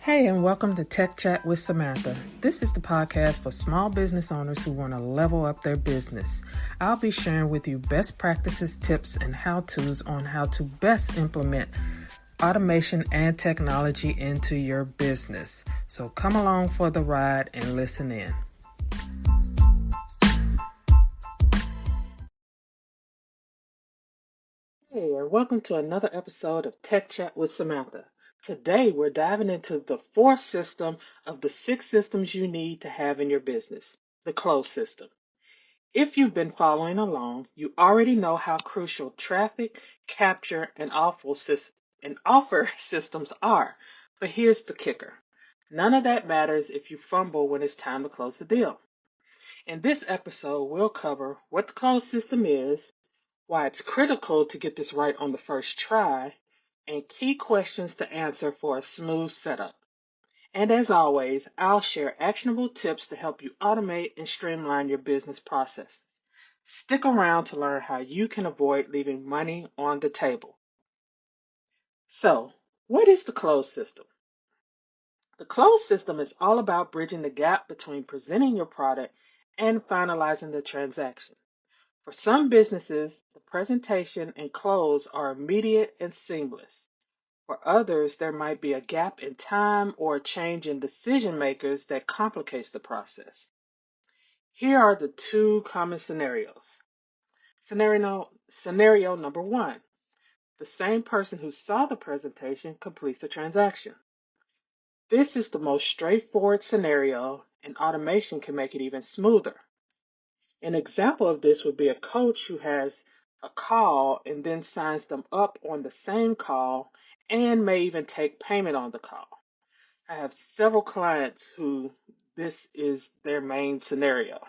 Hey, and welcome to Tech Chat with Samantha. This is the podcast for small business owners who want to level up their business. I'll be sharing with you best practices, tips, and how-tos on how to best implement automation and technology into your business. So come along for the ride and listen in. Hey, and welcome to another episode of Tech Chat with Samantha. Today, we're diving into the fourth system of the 6 systems you need to have in your business, the close system. If you've been following along, you already know how crucial traffic, capture, and offer systems are. But here's the kicker. None of that matters if you fumble when it's time to close the deal. In this episode, we'll cover what the close system is, why it's critical to get this right on the first try, and key questions to answer for a smooth setup. And as always, I'll share actionable tips to help you automate and streamline your business processes. Stick around to learn how you can avoid leaving money on the table. So, what is the closed system? The closed system is all about bridging the gap between presenting your product and finalizing the transaction. For some businesses, the presentation and close are immediate and seamless. For others, there might be a gap in time or a change in decision makers that complicates the process. Here are the 2 common scenarios. Scenario number 1. The same person who saw the presentation completes the transaction. This is the most straightforward scenario, and automation can make it even smoother. An example of this would be a coach who has a call and then signs them up on the same call and may even take payment on the call. I have several clients who this is their main scenario.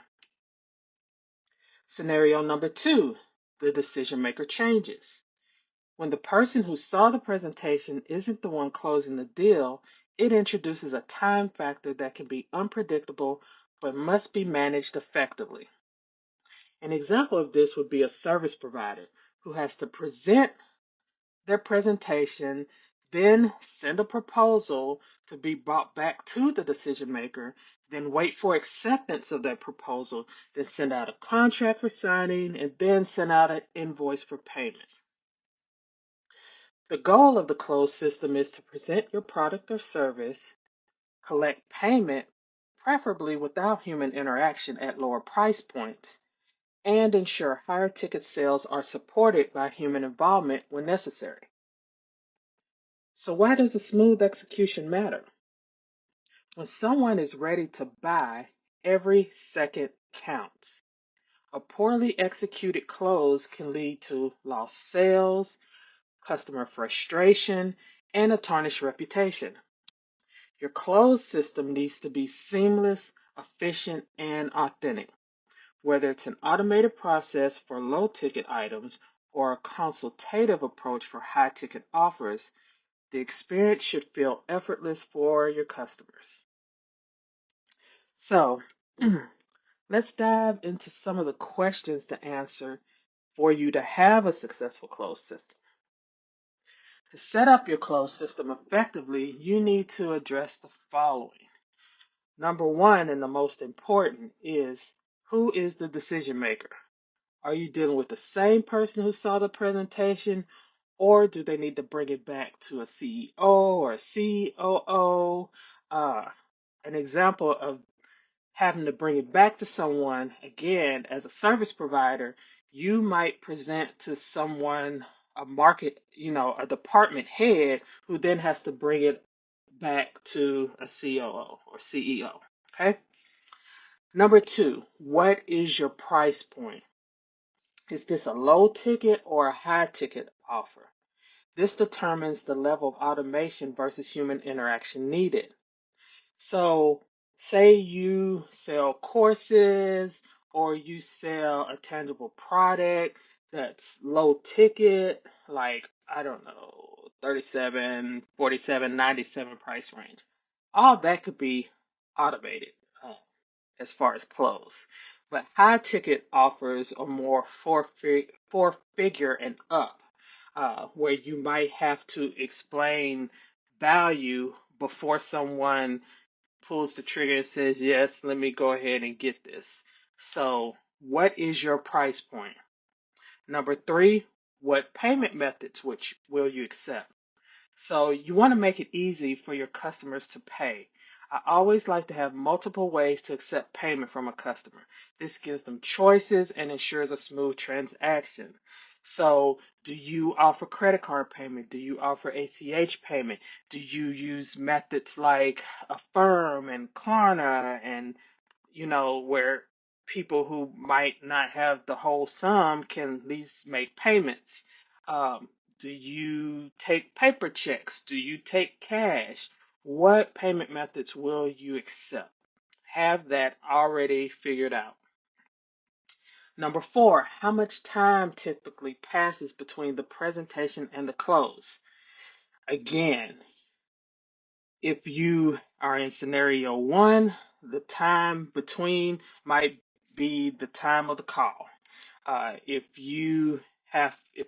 Scenario number 2, the decision maker changes. When the person who saw the presentation isn't the one closing the deal, it introduces a time factor that can be unpredictable but must be managed effectively. An example of this would be a service provider who has to present their presentation, then send a proposal to be brought back to the decision maker, then wait for acceptance of that proposal, then send out a contract for signing, and then send out an invoice for payment. The goal of the closed system is to present your product or service, collect payment, preferably without human interaction at lower price points, and ensure higher ticket sales are supported by human involvement when necessary. So why does a smooth execution matter? When someone is ready to buy, every second counts. A poorly executed close can lead to lost sales, customer frustration, and a tarnished reputation. Your close system needs to be seamless, efficient, and authentic. Whether it's an automated process for low-ticket items or a consultative approach for high-ticket offers, the experience should feel effortless for your customers. So, let's dive into some of the questions to answer for you to have a successful closed system. To set up your closed system effectively, you need to address the following. Number 1, and the most important, is who is the decision maker? Are you dealing with the same person who saw the presentation, or do they need to bring it back to a CEO or a COO? An example of having to bring it back to someone, again, as a service provider, you might present to someone, a department head who then has to bring it back to a COO or CEO, okay? Number 2, what is your price point? Is this a low ticket or a high ticket offer? This determines the level of automation versus human interaction needed. So, say you sell courses or you sell a tangible product that's low ticket, like, I don't know, 37, 47, 97 price range. All that could be automated as far as close. But high ticket offers are more four figure and up, where you might have to explain value before someone pulls the trigger and says, yes, let me go ahead and get this. So, what is your price point? Number three, what payment methods which will you accept? So you want to make it easy for your customers to pay. I always like to have multiple ways to accept payment from a customer. This gives them choices and ensures a smooth transaction. So, do you offer credit card payment? Do you offer ACH payment? Do you use methods like Affirm and Klarna and where people who might not have the whole sum can at least make payments. Um, do you take paper checks? Do you take cash? What payment methods will you accept? Have that already figured out. Number four, how much time typically passes between the presentation and the close? Again, if you are in scenario one, the time between might be the time of the call. If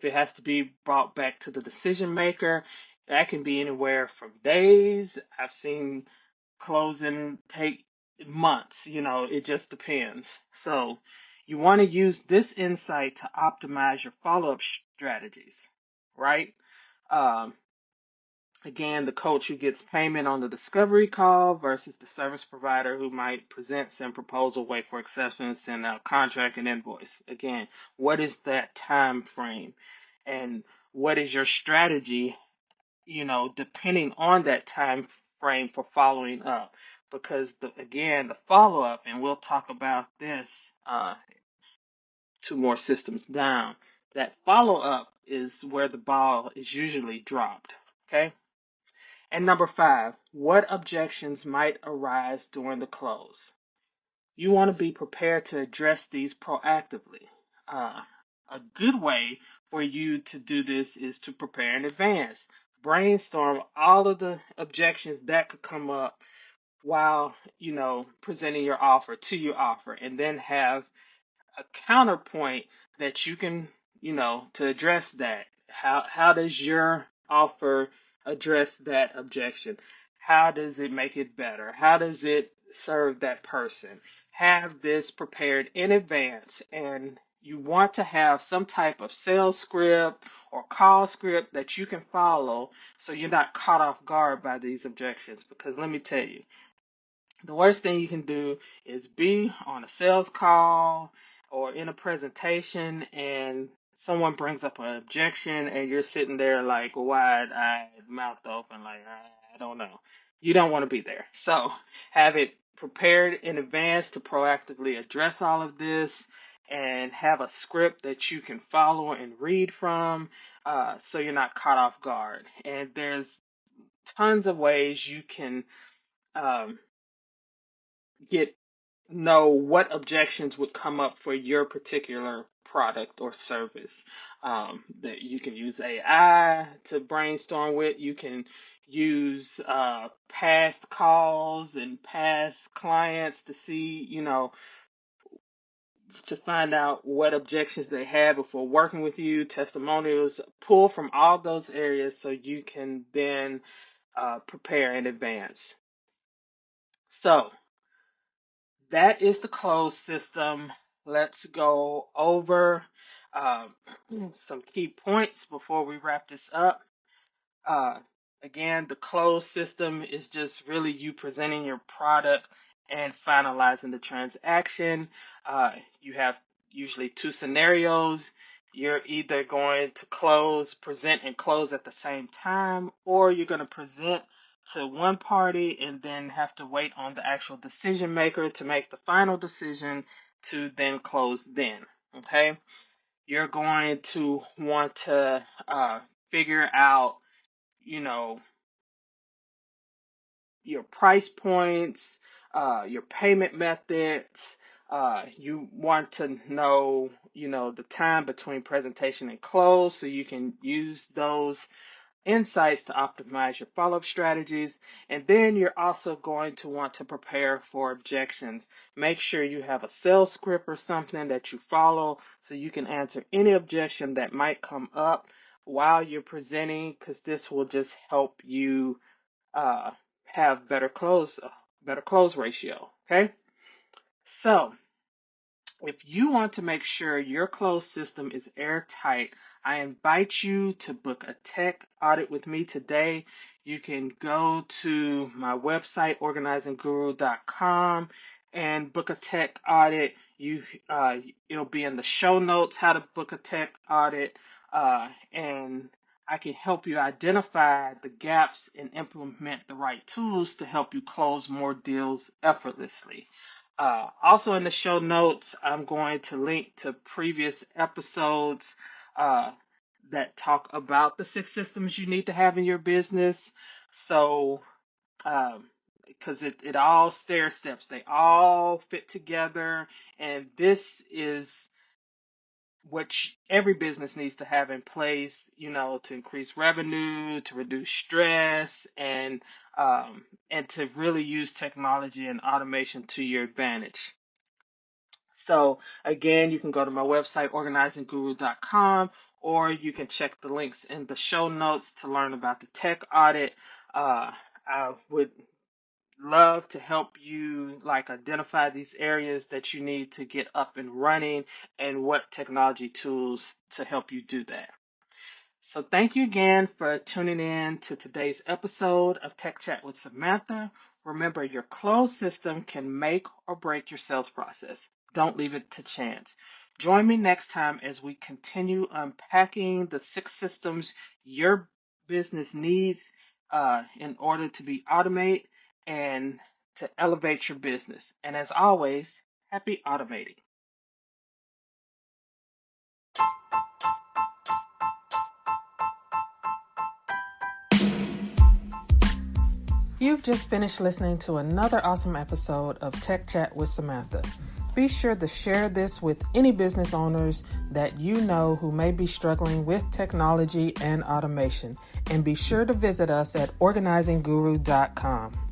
it has to be brought back to the decision maker, that can be anywhere from days. I've seen closing take months. It just depends. So you want to use this insight to optimize your follow-up strategies, right? Um, Again, the coach who gets payment on the discovery call versus the service provider who might present some proposal, wait for acceptance, send out contract and invoice. Again, what is that time frame? And what is your strategy, depending on that time frame for following up? Because the follow up, and we'll talk about this two more systems down, that follow up is where the ball is usually dropped. Okay? And number five, what objections might arise during the close? You want to be prepared to address these proactively. Uh, a good way for you to do this is to prepare in advance. Brainstorm all of the objections that could come up while, presenting your offer, and then have a counterpoint that you can, to address that. How does your offer address that objection? How does it make it better? How does it serve that person? Have this prepared in advance, and you want to have some type of sales script or call script that you can follow so you're not caught off guard by these objections. Because let me tell you, the worst thing you can do is be on a sales call or in a presentation and someone brings up an objection and you're sitting there like wide-eyed, mouth open, like, I don't know. You don't want to be there. So have it prepared in advance to proactively address all of this and have a script that you can follow and read from so you're not caught off guard. And there's tons of ways you can um, get know what objections would come up for your particular product or service. That you can use AI to brainstorm with. You can use past calls and past clients to see, to find out what objections they had before working with you, testimonials, pull from all those areas so you can then prepare in advance. So, that is the closed system. Let's go over um, some key points before we wrap this up. Uh, Again, the closed system is just really you presenting your product and finalizing the transaction. You have usually two scenarios. You're either going to present and close at the same time, or you're going to present to one party and then have to wait on the actual decision maker to make the final decision to then close then. Okay? You're going to want to figure out, you know, your price points, your payment methods. You want to know, the time between presentation and close so you can use those insights to optimize your follow-up strategies. And then you're also going to want to prepare for objections. Make sure you have a sales script or something that you follow so you can answer any objection that might come up while you're presenting, because this will just help you have better close ratio. Okay, so if you want to make sure your close system is airtight, I invite you to book a tech audit with me today. You can go to my website, organizingguru.com, and book a tech audit. It'll be in the show notes how to book a tech audit, and I can help you identify the gaps and implement the right tools to help you close more deals effortlessly. Also in the show notes, I'm going to link to previous episodes that talk about the 6 systems you need to have in your business. So, because it all stair steps, they all fit together, and this is what every business needs to have in place, to increase revenue, to reduce stress, and to really use technology and automation to your advantage. So again, you can go to my website, organizingguru.com, or you can check the links in the show notes to learn about the tech audit. I would love to help you identify these areas that you need to get up and running and what technology tools to help you do that. So thank you again for tuning in to today's episode of Tech Chat with Samantha. Remember, your closed system can make or break your sales process. Don't leave it to chance. Join me next time as we continue unpacking the 6 systems your business needs in order to be automated and to elevate your business. And as always, happy automating. You've just finished listening to another awesome episode of Tech Chat with Samantha. Be sure to share this with any business owners that you know who may be struggling with technology and automation. And be sure to visit us at organizingguru.com.